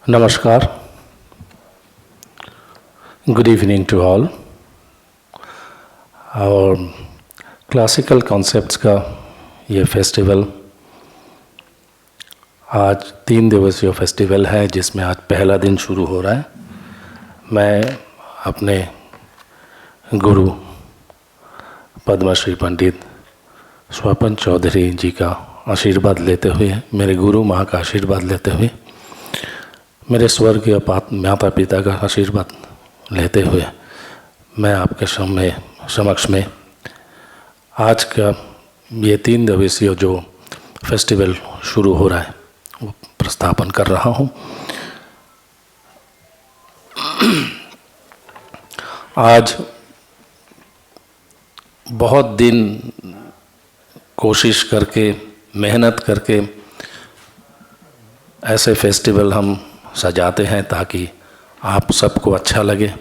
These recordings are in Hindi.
नमस्कार, गुड इवनिंग टू ऑल। और क्लासिकल कॉन्सेप्ट्स का ये फेस्टिवल आज 3 दिवसीय फेस्टिवल है, जिसमें आज पहला दिन शुरू हो रहा है। मैं अपने गुरु पद्मश्री पंडित स्वपन चौधरी जी का आशीर्वाद लेते हुए, मेरे गुरु माँ का आशीर्वाद लेते हुए, मेरे स्वर्गीय माता पिता का आशीर्वाद लेते हुए मैं आपके समक्ष में आज का ये 3 दिवसीय जो फेस्टिवल शुरू हो रहा है वो प्रस्थापन कर रहा हूँ। आज बहुत दिन कोशिश करके, मेहनत करके ऐसे फेस्टिवल हम सजाते हैं ताकि आप सबको अच्छा लगे।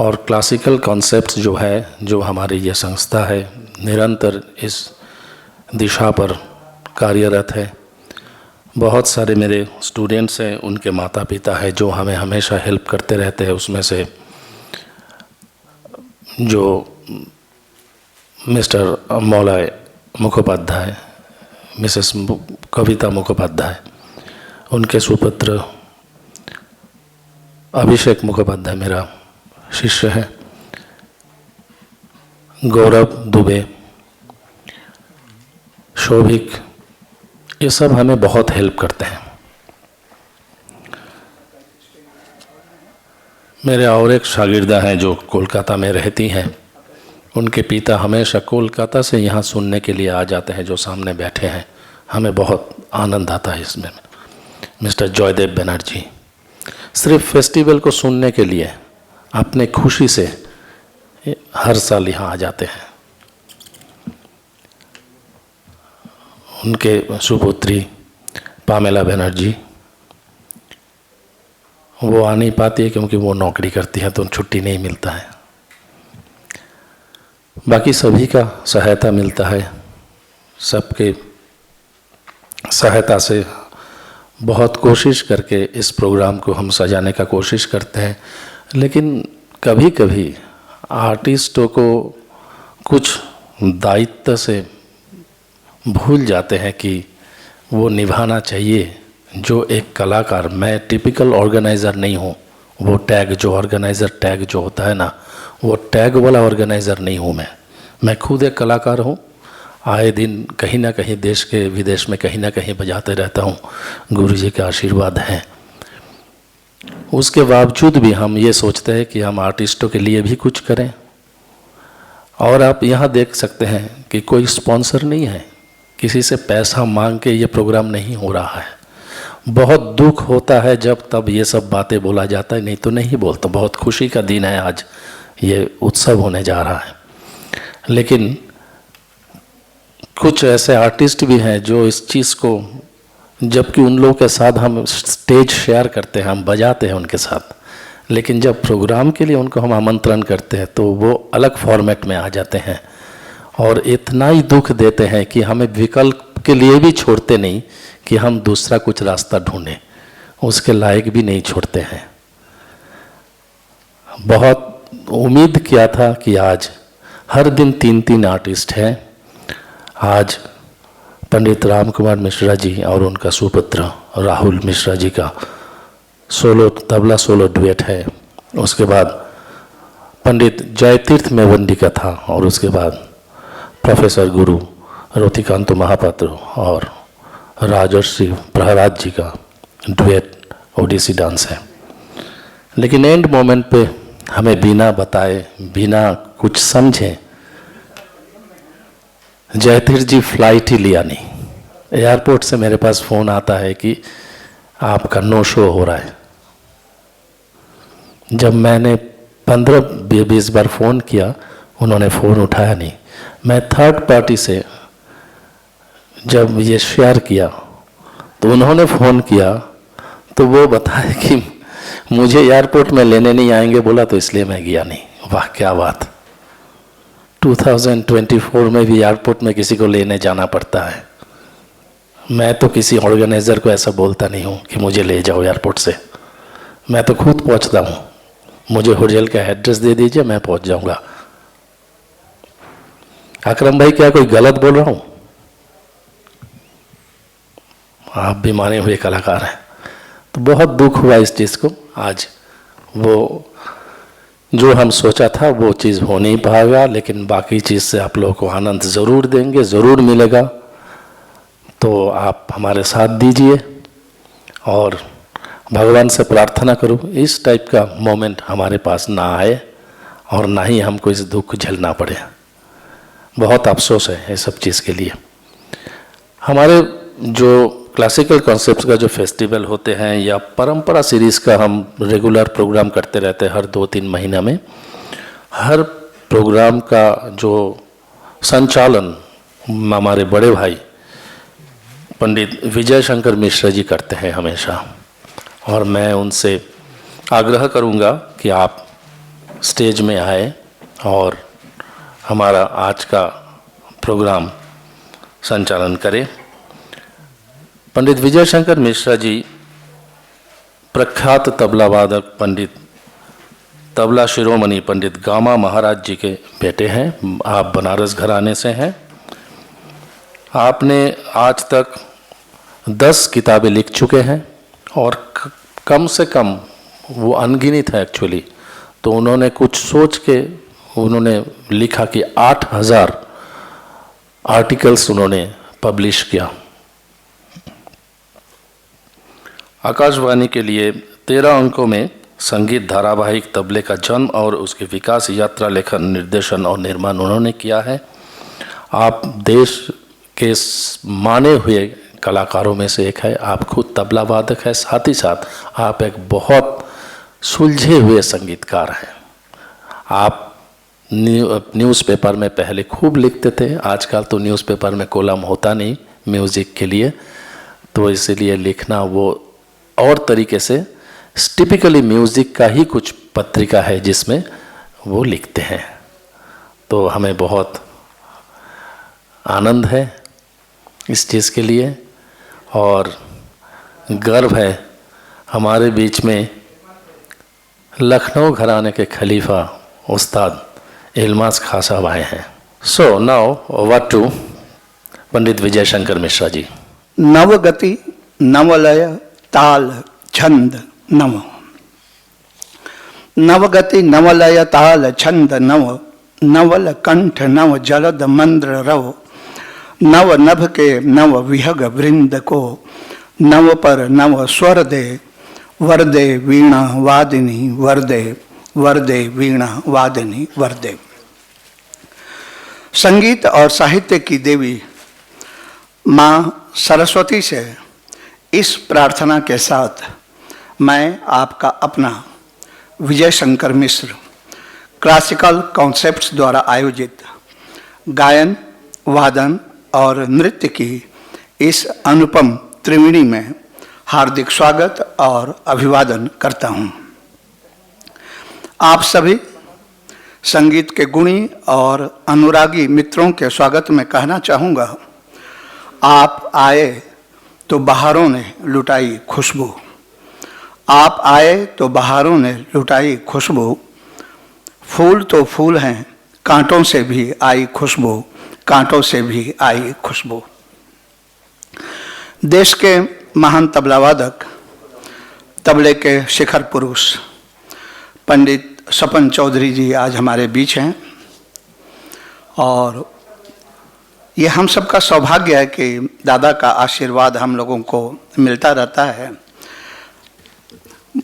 और क्लासिकल कॉन्सेप्ट्स जो है, जो हमारी ये संस्था है, निरंतर इस दिशा पर कार्यरत है। बहुत सारे मेरे स्टूडेंट्स हैं, उनके माता पिता हैं जो हमें हमेशा हेल्प करते रहते हैं। उसमें से जो मिस्टर मौलाय मुखोपाध्याय, मिसेस कविता मुखोपाध्याय, उनके सुपुत्र अभिषेक मुखोपाध्याय मेरा शिष्य है, गौरव दुबे, शोभिक, ये सब हमें बहुत हेल्प करते हैं। मेरे और एक शागिर्दा हैं जो कोलकाता में रहती हैं, उनके पिता हमेशा कोलकाता से यहाँ सुनने के लिए आ जाते हैं, जो सामने बैठे हैं। हमें बहुत आनंद आता है इसमें। मिस्टर जयदेव बनर्जी सिर्फ फेस्टिवल को सुनने के लिए अपने खुशी से हर साल यहाँ आ जाते हैं। उनके सुपुत्री पामेला बनर्जी, वो आ नहीं पाती है क्योंकि वो नौकरी करती है तो छुट्टी नहीं मिलता है। बाकी सभी का सहायता मिलता है। सबके सहायता से बहुत कोशिश करके इस प्रोग्राम को हम सजाने का कोशिश करते हैं। लेकिन कभी कभी आर्टिस्टों को कुछ दायित्व से भूल जाते हैं कि वो निभाना चाहिए। जो एक कलाकार, मैं टिपिकल ऑर्गेनाइज़र नहीं हूँ। वो टैग जो ऑर्गेनाइज़र टैग जो होता है ना, वो टैग वाला ऑर्गेनाइज़र नहीं हूँ मैं खुद एक कलाकार हूँ। आए दिन कहीं ना कहीं देश के विदेश में कहीं ना कहीं बजाते रहता हूँ। गुरुजी का आशीर्वाद है। उसके बावजूद भी हम ये सोचते हैं कि हम आर्टिस्टों के लिए भी कुछ करें। और आप यहाँ देख सकते हैं कि कोई स्पॉन्सर नहीं है, किसी से पैसा मांग के ये प्रोग्राम नहीं हो रहा है। बहुत दुख होता है जब तब ये सब बातें बोला जाता है, नहीं तो नहीं बोलता। बहुत खुशी का दिन है आज, ये उत्सव होने जा रहा है। लेकिन कुछ ऐसे आर्टिस्ट भी हैं जो इस चीज़ को, जबकि उन लोगों के साथ हम स्टेज शेयर करते हैं, हम बजाते हैं उनके साथ, लेकिन जब प्रोग्राम के लिए उनको हम आमंत्रण करते हैं तो वो अलग फॉर्मेट में आ जाते हैं और इतना ही दुख देते हैं कि हमें विकल्प के लिए भी छोड़ते नहीं कि हम दूसरा कुछ रास्ता ढूंढें, उसके लायक भी नहीं छोड़ते हैं। बहुत उम्मीद किया था कि आज हर दिन 3 आर्टिस्ट हैं। आज पंडित राम कुमार मिश्रा जी और उनका सुपुत्र राहुल मिश्रा जी का तबला सोलो डुएट है। उसके बाद पंडित जयतीर्थ मेवंडी का था और उसके बाद प्रोफेसर गुरु रोतिकांत महापात्र और राजर्षि प्रहलाद जी का डुएट ओडिसी डांस है। लेकिन एंड मोमेंट पे हमें बिना बताए, बिना कुछ समझे, जयतीर्थ जी फ्लाइट ही लिया नहीं। एयरपोर्ट से मेरे पास फ़ोन आता है कि आपका नो शो हो रहा है। जब मैंने 15-20 बार फ़ोन किया, उन्होंने फ़ोन उठाया नहीं। मैं थर्ड पार्टी से जब ये शेयर किया तो उन्होंने फ़ोन किया तो वो बताया कि मुझे एयरपोर्ट में लेने नहीं आएंगे बोला, तो इसलिए मैं गया नहीं। वाह क्या बात! 2024 में भी एयरपोर्ट में किसी को लेने जाना पड़ता है। मैं तो किसी ऑर्गेनाइज़र को ऐसा बोलता नहीं हूँ कि मुझे ले जाओ एयरपोर्ट से, मैं तो खुद पहुँचता हूँ। मुझे होटल का एड्रेस दे दीजिए, मैं पहुँच जाऊँगा। अकरम भाई, क्या कोई गलत बोल रहा हूँ? आप भी माने हुए कलाकार हैं। तो बहुत दुख हुआ इस चीज़ को। आज वो जो हम सोचा था वो चीज़ हो नहीं पाएगा, लेकिन बाकी चीज़ से आप लोगों को आनंद ज़रूर देंगे, ज़रूर मिलेगा। तो आप हमारे साथ दीजिए और भगवान से प्रार्थना करूं इस टाइप का मोमेंट हमारे पास ना आए और ना ही हमको इस दुख को झेलना पड़े। बहुत अफसोस है ये सब चीज़ के लिए। हमारे जो क्लासिकल कॉन्सेप्ट्स का जो फेस्टिवल होते हैं या परंपरा सीरीज़ का हम रेगुलर प्रोग्राम करते रहते हैं हर 2-3 महीना में। हर प्रोग्राम का जो संचालन हमारे बड़े भाई पंडित विजय शंकर मिश्रा जी करते हैं हमेशा, और मैं उनसे आग्रह करूंगा कि आप स्टेज में आए और हमारा आज का प्रोग्राम संचालन करें। पंडित विजय शंकर मिश्रा जी प्रख्यात तबला वादक पंडित तबला शिरोमणि पंडित गामा महाराज जी के बेटे हैं। आप बनारस घराने से हैं। आपने आज तक 10 किताबें लिख चुके हैं और कम से कम वो अनगिनत है एक्चुअली। तो उन्होंने कुछ सोच के उन्होंने लिखा कि 8000 आर्टिकल्स उन्होंने पब्लिश किया। आकाशवाणी के लिए 13 अंकों में संगीत धारावाहिक तबले का जन्म और उसके विकास यात्रा लेखन निर्देशन और निर्माण उन्होंने किया है। आप देश के माने हुए कलाकारों में से एक है। आप खुद तबला वादक है, साथ ही साथ आप एक बहुत सुलझे हुए संगीतकार हैं। आप न्यूज़पेपर में पहले खूब लिखते थे, आजकल तो न्यूज़पेपर में कॉलम होता नहीं म्यूज़िक के लिए, तो इसीलिए लिखना वो और तरीके से टिपिकली म्यूज़िक का ही कुछ पत्रिका है जिसमें वो लिखते हैं। तो हमें बहुत आनंद है इस चीज़ के लिए और गर्व है हमारे बीच में लखनऊ घराने के खलीफा उस्ताद इल्मास खां साहब आए हैं। सो नाउ व्हाट टू पंडित विजय शंकर मिश्रा जी। नवगति नवलय ताल छंद नव। नवगति नवलय ताल छंद नव। नवल कंठ नव जलद मंद्र रव। नव नभ के नव विहग वृंद को। नव पर नव स्वर दे वरदे वीणा वादिनी वरदे वरदे वीणा वादिनी वरदे। संगीत और साहित्य की देवी माँ सरस्वती से इस प्रार्थना के साथ मैं आपका अपना विजय शंकर मिश्र क्लासिकल कॉन्सेप्ट्स द्वारा आयोजित गायन, वादन और नृत्य की इस अनुपम त्रिवेणी में हार्दिक स्वागत और अभिवादन करता हूँ। आप सभी संगीत के गुणी और अनुरागी मित्रों के स्वागत में कहना चाहूँगा, आप आए तो बहारों ने लुटाई खुशबू। आप आए तो बहारों ने लुटाई खुशबू। फूल तो फूल हैं, कांटों से भी आई खुशबू, कांटों से भी आई खुशबू। देश के महान तबला वादक, तबले के शिखर पुरुष पंडित सपन चौधरी जी आज हमारे बीच हैं और ये हम सबका सौभाग्य है कि दादा का आशीर्वाद हम लोगों को मिलता रहता है।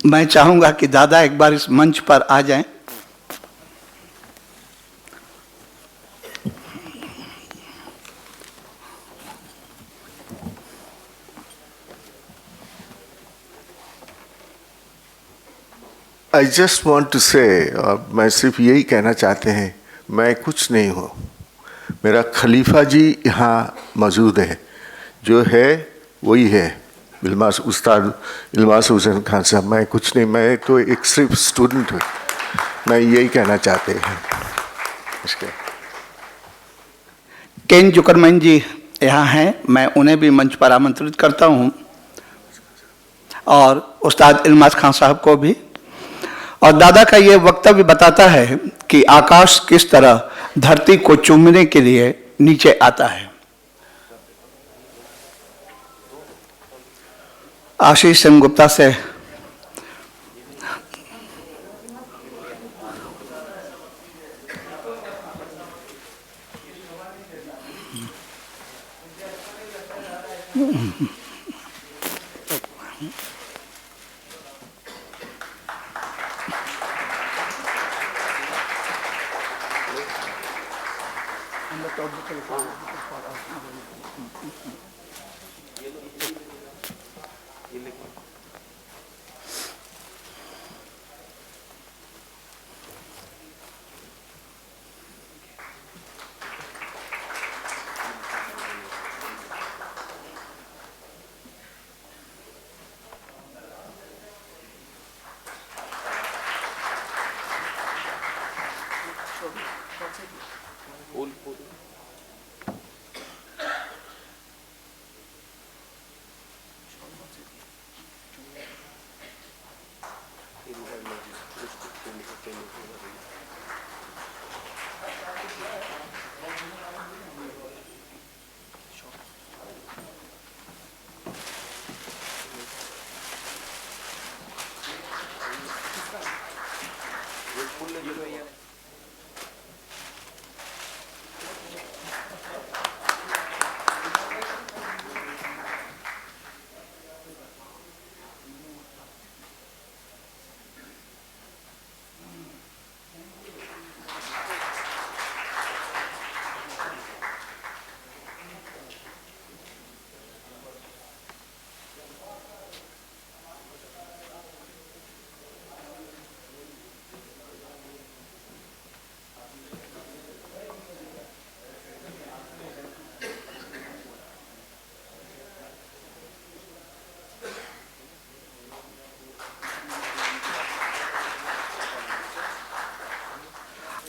मैं चाहूँगा कि दादा एक बार इस मंच पर आ जाएं। I just want to say, मैं सिर्फ यही कहना चाहते हैं, मैं कुछ नहीं हूँ, मेरा खलीफा जी यहाँ मौजूद है, जो है वही है इल्मास उस्ताद इल्मास हुसैन खान साहब। मैं कुछ नहीं, मैं तो एक सिर्फ स्टूडेंट हूँ, मैं यही कहना चाहते हैं। केन जुकरमैन जी यहाँ हैं, मैं उन्हें भी मंच पर आमंत्रित करता हूँ, और उस्ताद इल्मास खान साहब को भी। और दादा का ये वक्तव्य बताता है कि आकाश किस तरह धरती को चूमने के लिए नीचे आता है। आशीष सिंह गुप्ता से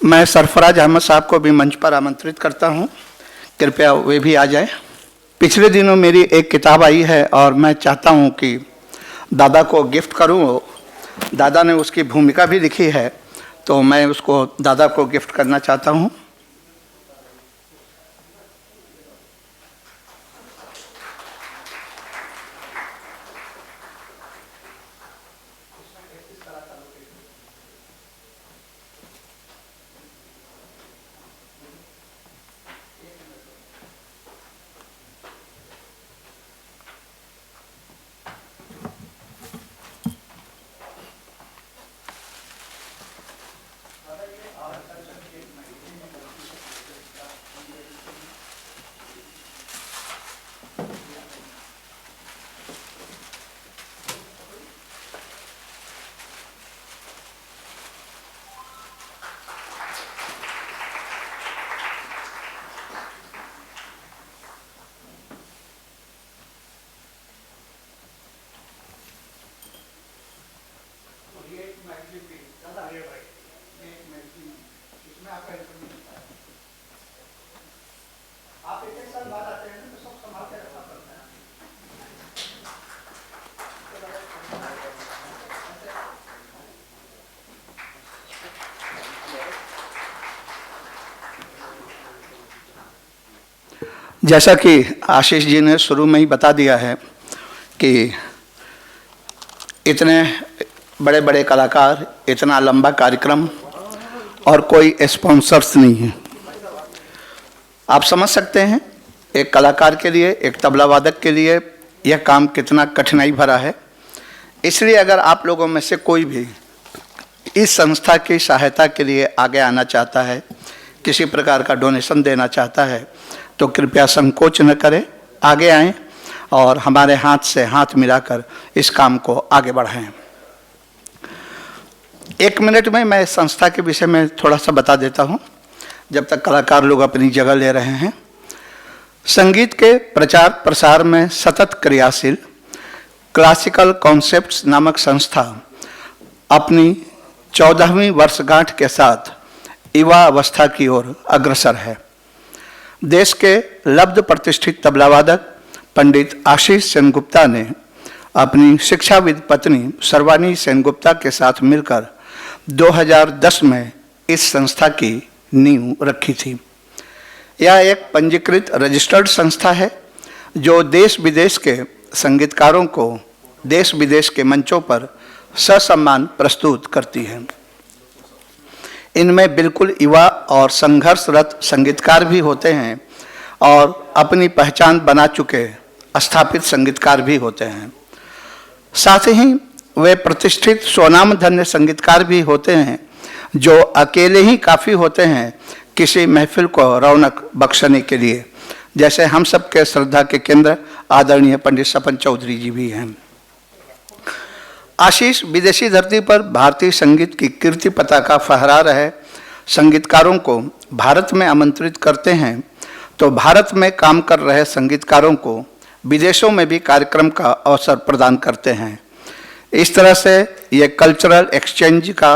मैं सरफराज अहमद साहब को भी मंच पर आमंत्रित करता हूं, कृपया वे भी आ जाए। पिछले दिनों मेरी एक किताब आई है और मैं चाहता हूं कि दादा को गिफ्ट करूं। दादा ने उसकी भूमिका भी लिखी है, तो मैं उसको दादा को गिफ्ट करना चाहता हूं। जैसा कि आशीष जी ने शुरू में ही बता दिया है कि इतने बड़े बड़े कलाकार, इतना लंबा कार्यक्रम और कोई स्पॉन्सर्स नहीं है। आप समझ सकते हैं एक कलाकार के लिए, एक तबला वादक के लिए यह काम कितना कठिनाई भरा है। इसलिए अगर आप लोगों में से कोई भी इस संस्था की सहायता के लिए आगे आना चाहता है, किसी प्रकार का डोनेशन देना चाहता है, तो कृपया संकोच न करें, आगे आएं और हमारे हाथ से हाथ मिलाकर इस काम को आगे बढ़ाएं। 1 मिनट में मैं इस संस्था के विषय में थोड़ा सा बता देता हूं, जब तक कलाकार लोग अपनी जगह ले रहे हैं। संगीत के प्रचार प्रसार में सतत क्रियाशील क्लासिकल कॉन्सेप्ट्स नामक संस्था अपनी 14वीं वर्षगांठ के साथ युवा अवस्था की ओर अग्रसर है। देश के लब्ध प्रतिष्ठित तबलावादक पंडित आशीष सेनगुप्ता ने अपनी शिक्षाविद पत्नी सर्वानी सेनगुप्ता के साथ मिलकर 2010 में इस संस्था की नींव रखी थी। यह एक पंजीकृत रजिस्टर्ड संस्था है जो देश विदेश के संगीतकारों को देश विदेश के मंचों पर ससम्मान प्रस्तुत करती है। इनमें बिल्कुल युवा और संघर्षरत संगीतकार भी होते हैं और अपनी पहचान बना चुके स्थापित संगीतकार भी होते हैं। साथ ही वे प्रतिष्ठित स्वनामधन्य संगीतकार भी होते हैं जो अकेले ही काफ़ी होते हैं किसी महफिल को रौनक बख्शने के लिए, जैसे हम सब के श्रद्धा के केंद्र आदरणीय पंडित सपन चौधरी जी भी हैं। आशीष विदेशी धरती पर भारतीय संगीत की कीर्ति पताका फहरा रहे संगीतकारों को भारत में आमंत्रित करते हैं, तो भारत में काम कर रहे संगीतकारों को विदेशों में भी कार्यक्रम का अवसर प्रदान करते हैं। इस तरह से ये कल्चरल एक्सचेंज का,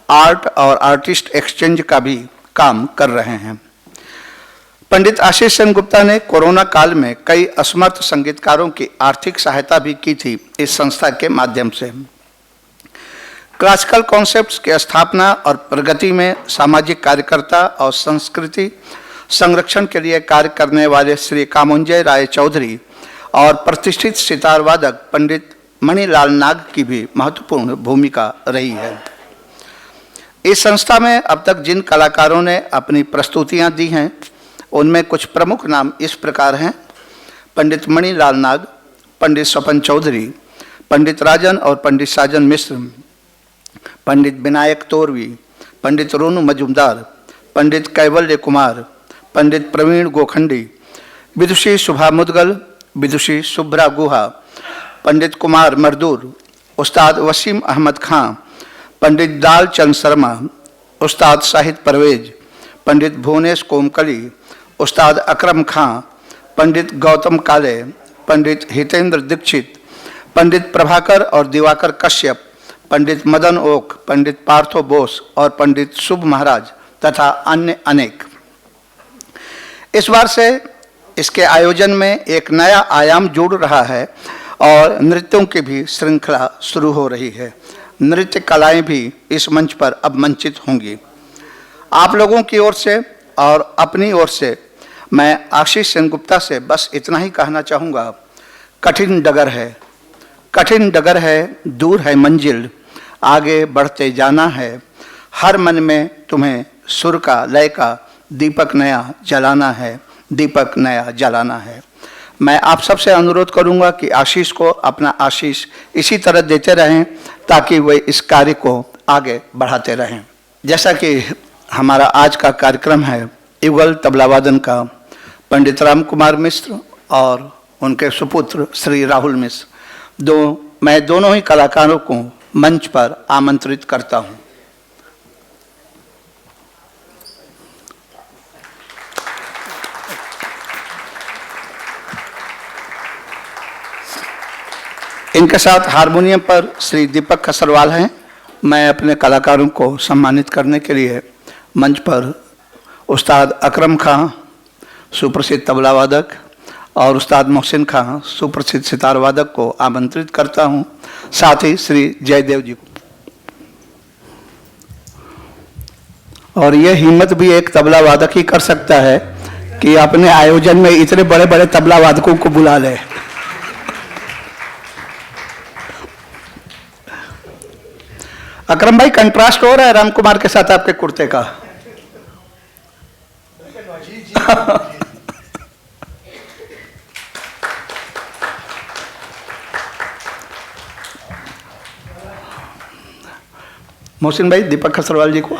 आर्ट और आर्टिस्ट एक्सचेंज का भी काम कर रहे हैं। पंडित आशीष सेनगुप्ता ने कोरोना काल में कई असमर्थ संगीतकारों की आर्थिक सहायता भी की थी इस संस्था के माध्यम से। क्लासिकल कॉन्सेप्ट्स की स्थापना और प्रगति में सामाजिक कार्यकर्ता और संस्कृति संरक्षण के लिए कार्य करने वाले श्री कामुंजय राय चौधरी और प्रतिष्ठित सितार वादक पंडित मणिलाल नाग की भी महत्वपूर्ण भूमिका रही है। इस संस्था में अब तक जिन कलाकारों ने अपनी प्रस्तुतियां दी हैं उनमें कुछ प्रमुख नाम इस प्रकार हैं: पंडित मणिलाल नाग, पंडित स्वपन चौधरी, पंडित राजन और पंडित साजन मिश्र, पंडित विनायक तोरवी, पंडित रोनू मजुमदार, पंडित कैवल्य कुमार, पंडित प्रवीण गोखंडी, विदुषी सुभा मुदगल, विदुषी शुभ्रा गुहा, पंडित कुमार मरदूर, उस्ताद वसीम अहमद खां, पंडित दाल चंद शर्मा, उस्ताद शाहिद परवेज, पंडित भुवनेश कोमकली, उस्ताद अकरम खां, पंडित गौतम काले, पंडित हितेंद्र दीक्षित, पंडित प्रभाकर और दिवाकर कश्यप, पंडित मदन ओक, पंडित पार्थो बोस और पंडित शुभ महाराज तथा अन्य अनेक। इस बार से इसके आयोजन में एक नया आयाम जुड़ रहा है और नृत्यों की भी श्रृंखला शुरू हो रही है। नृत्य कलाएं भी इस मंच पर अब मंचित होंगी। आप लोगों की ओर से और अपनी ओर से मैं आशीष सेनगुप्ता से बस इतना ही कहना चाहूँगा, कठिन डगर है, दूर है मंजिल, आगे बढ़ते जाना है, हर मन में तुम्हें सुर का, लय का दीपक नया जलाना है। मैं आप सबसे अनुरोध करूंगा कि आशीष को अपना आशीष इसी तरह देते रहें ताकि वे इस कार्य को आगे बढ़ाते रहें। जैसा कि हमारा आज का कार्यक्रम है युगल तबलावादन का, पंडित राम कुमार मिश्र और उनके सुपुत्र श्री राहुल मिश्र, मैं दोनों ही कलाकारों को मंच पर आमंत्रित करता हूं। इनके साथ हारमोनियम पर श्री दीपक खसरवाल हैं। मैं अपने कलाकारों को सम्मानित करने के लिए मंच पर उस्ताद अकरम खां, सुप्रसिद्ध तबला वादक, और उस्ताद मोहसिन खां, सुप्रसिद्ध सितार वादक को आमंत्रित करता हूं, साथ ही श्री जयदेव जी को। और यह हिम्मत भी एक तबला वादक ही कर सकता है कि अपने आयोजन में इतने बड़े बड़े तबला वादकों को बुला ले। अकरम भाई, कंट्रास्ट हो रहा है राम कुमार के साथ आपके कुर्ते का। मोहसिन भाई, दीपक खसरवाल जी को।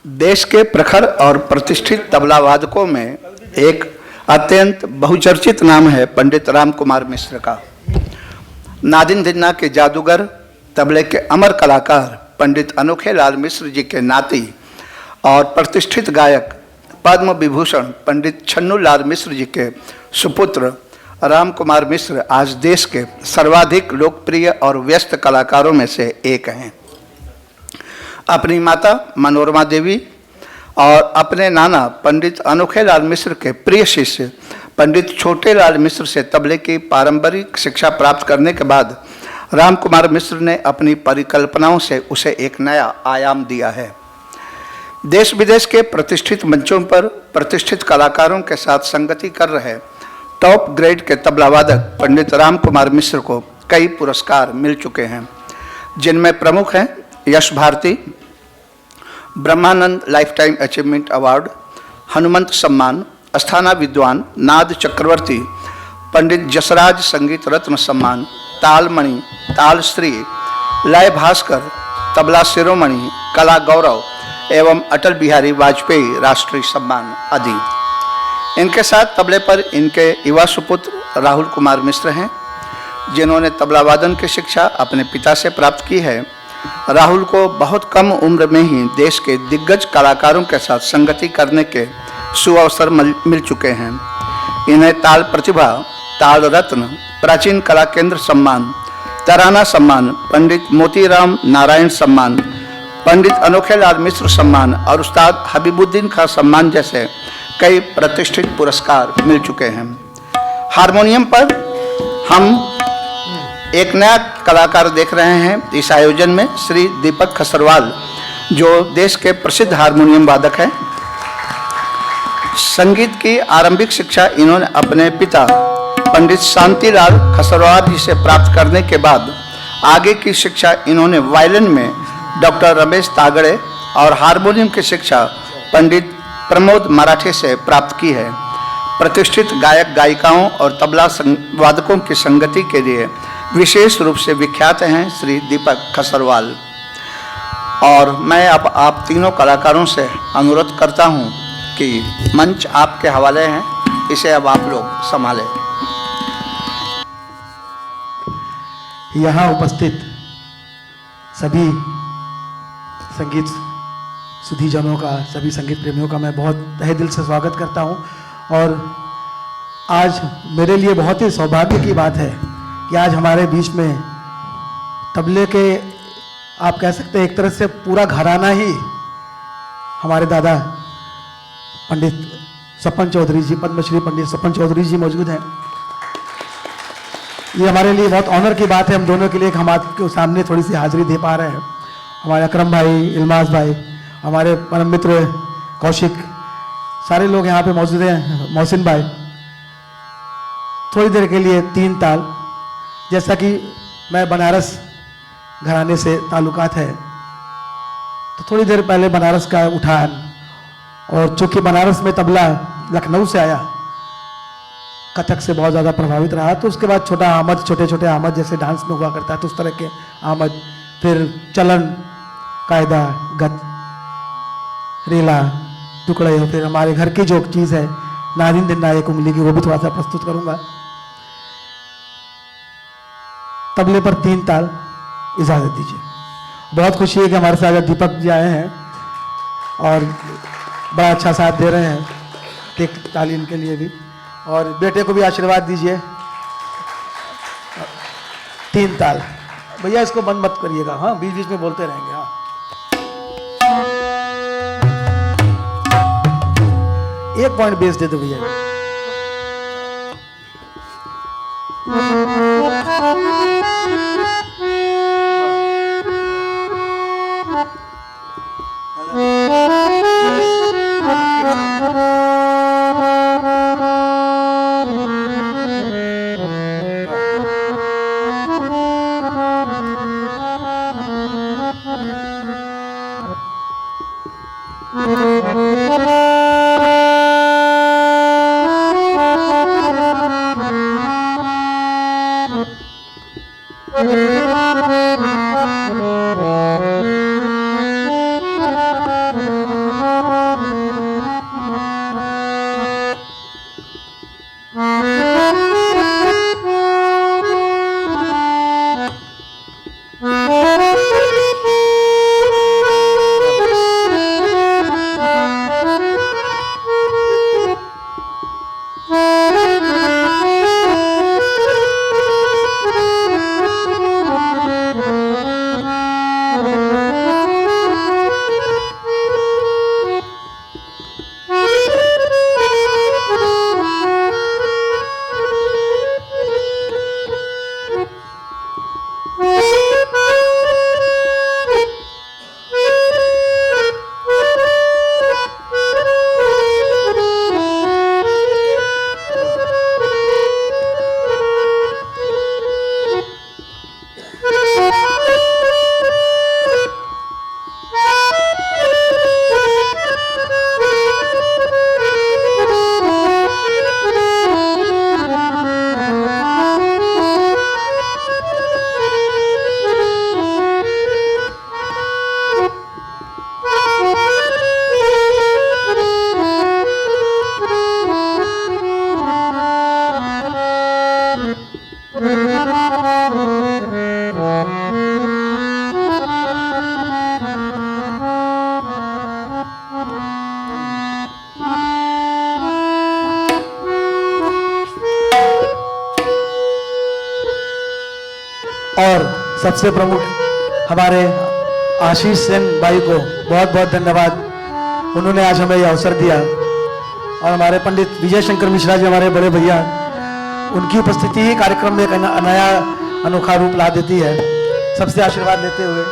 देश के प्रखर और प्रतिष्ठित तबला वादकों में एक अत्यंत बहुचर्चित नाम है पंडित राम कुमार मिश्र का। नादिन धिन्ना के जादूगर तबले के अमर कलाकार पंडित अनोखे लाल मिश्र जी के नाती और प्रतिष्ठित गायक पद्म विभूषण पंडित छन्नू लाल मिश्र जी के सुपुत्र राम कुमार मिश्र आज देश के सर्वाधिक लोकप्रिय और व्यस्त कलाकारों में से एक हैं। अपनी माता मनोरमा देवी और अपने नाना पंडित अनोखे लाल मिश्र के प्रिय शिष्य पंडित छोटे लाल मिश्र से तबले की पारंपरिक शिक्षा प्राप्त करने के बाद राम कुमार मिश्र ने अपनी परिकल्पनाओं से उसे एक नया आयाम दिया है। देश विदेश के प्रतिष्ठित मंचों पर प्रतिष्ठित कलाकारों के साथ संगति कर रहे टॉप ग्रेड के तबलावादक पंडित राम कुमार मिश्र को कई पुरस्कार मिल चुके हैं, जिनमें प्रमुख हैं यश भारती, ब्रह्मानंद लाइफटाइम अचीवमेंट अवार्ड, हनुमंत सम्मान, अस्थाना विद्वान, नाद चक्रवर्ती, पंडित जसराज संगीत रत्न सम्मान, तालमणि, तालश्री, लय भास्कर, तबला शिरोमणि, कला गौरव एवं अटल बिहारी वाजपेयी राष्ट्रीय सम्मान आदि। इनके साथ तबले पर इनके युवा सुपुत्र राहुल कुमार मिश्र हैं, जिन्होंने तबला वादन की शिक्षा अपने पिता से प्राप्त की है। राहुल को बहुत कम उम्र में ही देश के दिग्गज कलाकारों के साथ संगति करने के सुअवसर मिल चुके हैं। इन्हें ताल प्रतिभा, ताल रत्न, प्राचीन कला केंद्र सम्मान, तराना सम्मान, पंडित मोतीराम नारायण सम्मान, पंडित अनोखे लाल मिश्र सम्मान और उस्ताद हबीबुद्दीन खां सम्मान जैसे कई प्रतिष्ठित पुरस्कार मिल चुके हैं। हारमोनियम पर हम एक नया कलाकार देख रहे हैं इस आयोजन में, श्री दीपक खसरवाल, जो देश के प्रसिद्ध हारमोनियम वादक हैं। संगीत की आरंभिक शिक्षा इन्होंने अपने पिता पंडित शांतिलाल खसरवाल जी से प्राप्त करने के बाद आगे की शिक्षा इन्होंने वायलिन में डॉक्टर रमेश तागड़े और हारमोनियम की शिक्षा पंडित प्रमोद मराठे से प्राप्त की है। प्रतिष्ठित गायक गायिकाओं और तबला वादकों की संगति के लिए विशेष रूप से विख्यात हैं श्री दीपक खसरवाल। और मैं अब आप तीनों कलाकारों से अनुरोध करता हूं कि मंच आपके हवाले हैं, इसे अब आप लोग संभालें। यहाँ उपस्थित सभी संगीत सुधीजनों का, सभी संगीत प्रेमियों का मैं बहुत तहे दिल से स्वागत करता हूँ। और आज मेरे लिए बहुत ही सौभाग्य की बात है कि आज हमारे बीच में तबले के, आप कह सकते हैं एक तरह से पूरा घराना ही, हमारे दादा पंडित सपन चौधरी जी, पद्मश्री पंडित सपन चौधरी जी मौजूद हैं। ये हमारे लिए बहुत ऑनर की बात है, हम दोनों के लिए हम आपके सामने थोड़ी सी हाजिरी दे पा रहे हैं। हमारे अकरम भाई, इल्मास भाई, हमारे परम मित्र कौशिक, सारे लोग यहाँ पे मौजूद हैं, मोहसिन भाई। थोड़ी देर के लिए तीन ताल, जैसा कि मैं बनारस घराने से ताल्लुकात है, तो थोड़ी देर पहले बनारस का उठान, और चूँकि बनारस में तबला लखनऊ से आया, कथक से बहुत ज़्यादा प्रभावित रहा, तो उसके बाद छोटा आमद, छोटे छोटे आमद जैसे डांस में हुआ करता है, तो उस तरह के आमद, फिर चलन, कायदा, गत, रेला, टुकड़े, और फिर हमारे घर की जो चीज़ है नादिन दिन एक उंगली की, वो भी थोड़ा सा प्रस्तुत करूँगा। तबले पर तीन ताल, इजाज़त दीजिए। बहुत खुशी है कि हमारे साथ दीपक जी आए हैं और बड़ा अच्छा साथ दे रहे हैं, एक ताली इनके लिए भी, और बेटे को भी आशीर्वाद दीजिए। तीन ताल, भैया इसको बंद मत करिएगा, हाँ बीच बीच में बोलते रहेंगे। हाँ, एक पॉइंट बेस दे दो भैया। सबसे प्रमुख हमारे आशीष सेन भाई को बहुत बहुत धन्यवाद, उन्होंने आज हमें यह अवसर दिया। और हमारे पंडित विजय शंकर मिश्रा जी, हमारे बड़े भैया, उनकी उपस्थिति ही कार्यक्रम में एक नया अनोखा रूप ला देती है। सबसे आशीर्वाद लेते हुए